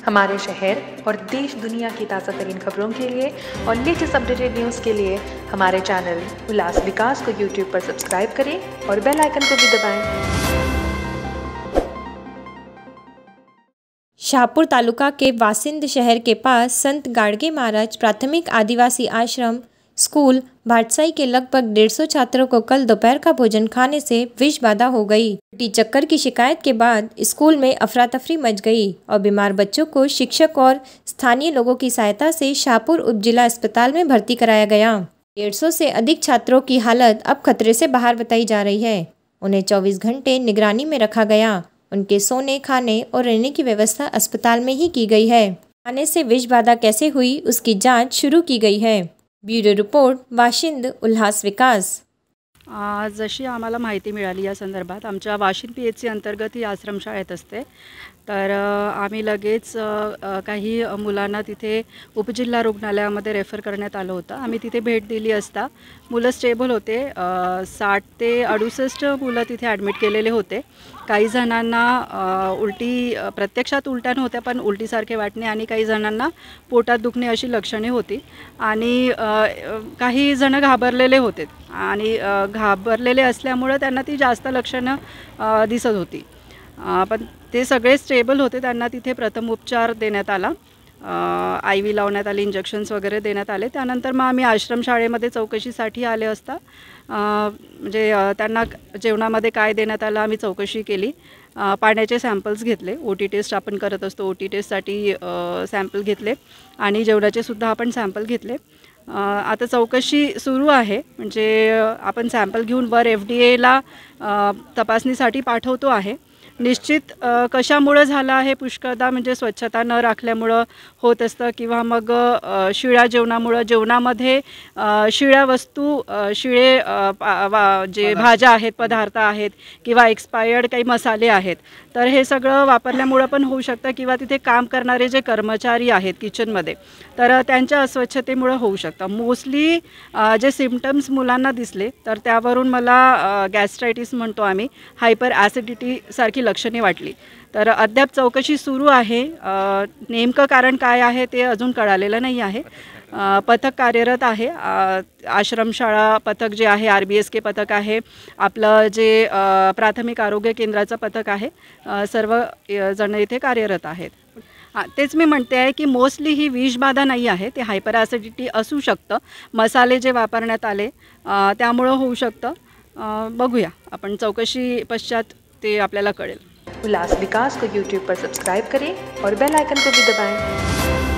हमारे शहर और देश दुनिया की ताज़ा तरीन खबरों के लिए और लेटेस्ट अपडेटेड न्यूज़ के लिए हमारे चैनल उल्लास विकास को यूट्यूब पर सब्सक्राइब करें और बेल आइकन को भी दबाएं। शाहपुर तालुका के वासिंद शहर के पास संत गाड़गे महाराज प्राथमिक आदिवासी आश्रम स्कूल भाटसाई के लगभग 150 छात्रों को कल दोपहर का भोजन खाने से विष बाधा हो गई। उल्टी चक्कर की शिकायत के बाद स्कूल में अफरा तफरी मच गई और बीमार बच्चों को शिक्षक और स्थानीय लोगों की सहायता से शाहपुर उपजिला अस्पताल में भर्ती कराया गया। 150 से अधिक छात्रों की हालत अब खतरे से बाहर बताई जा रही है। उन्हें 24 घंटे निगरानी में रखा गया। उनके सोने, खाने और रहने की व्यवस्था अस्पताल में ही की गई है। खाने से विष बाधा कैसे हुई उसकी जांच शुरू की गई है। ब्युरो रिपोर्ट, वाशिंद, उल्हास विकास। जशी आम्हाला माहिती मिळाली या संदर्भात, आमच्या वाशिंद PHC अंतर्गत ही आश्रमशाळेत असते, तर आम्ही लगेच काही मुलांना तिथे उपजिल्हा रुग्णालयामध्ये रेफर करण्यात आलं होतं। आम्ही तिथे भेट दिली असता मुलं स्टेबल होते। 60 ते 68 मुलं तिथे ॲडमिट केलेले होते। काही जणांना उलटी, प्रत्यक्षात उलट्या नव्हत्या पण उलटीसारखे वाटणे आणि काही जणांना पोटात दुखणे अशी लक्षणे होती आणि काही जण घाबरलेले होते आणि घाबरलेले असल्यामुळे त्यांना ती जास्त लक्षणं दिसत होती, पण ते सगळे स्टेबल होते। त्यांना तिथे प्रथम उपचार देण्यात आला, IV लावण्यात आली, इंजेक्शन्स वगैरे देण्यात आले। त्यानंतर मग आम्ही आश्रमशाळेमध्ये चौकशीसाठी आले असता म्हणजे त्यांना जेवणामध्ये काय देण्यात आलं आम्ही चौकशी केली। पाण्याचे सॅम्पल्स घेतले, OT टेस्ट आपण करत असतो, OT टेस्टसाठी सॅम्पल घेतले आणि जेवणाचे सुद्धा आपण सॅम्पल घेतले। आता चौकशी सुरू आहे, म्हणजे आपण सॅम्पल घेऊन वर FDAला तपासणीसाठी पाठवतो आहे। निश्चित कशामुळे झालं आहे, पुष्कळदा म्हणजे स्वच्छता न राखल्यामुळं होत असतं किंवा मग शिळ्या जेवणामुळं, जेवणामध्ये शिळ्या वस्तू, शिळे जे भाज्या आहेत, पदार्थ आहेत किंवा एक्सपायर्ड काही मसाले आहेत, तर हे सगळं वापरल्यामुळं पण होऊ शकतं किंवा तिथे काम करणारे जे कर्मचारी आहेत किचनमध्ये, तर त्यांच्या अस्वच्छतेमुळं होऊ शकतं। मोस्टली जे सिम्पटम्स मुलांना दिसले तर त्यावरून मला गॅस्ट्रायटिस म्हणतो आम्ही, हायपर ॲसिडिटी सारखी लक्षणे वाटली। तर अद्याप चौकशी सुरू आहे, नेमकं कारण काय आहे ते अजून कळालेलं नाही आहे। पथक कार्यरत आहे, आश्रमशाळा पथक जे आहे, RBSK पथक आहे, आपलं जे प्राथमिक आरोग्य केंद्राचं पथक आहे, सर्व जण इथे कार्यरत आहेत। तेच मी म्हणते आहे की मोस्टली ही विषबाधा नाही आहे, ते हायपर ॲसिडिटी असू शकतं, मसाले जे वापरण्यात आले त्यामुळं होऊ शकतं। बघूया आपण चौकशी पश्चात ते आपल्याला कळेल। उल्लास विकास को यूट्यूब पर सब्सक्राइब करें और बेल आइकन को भी दबाएं।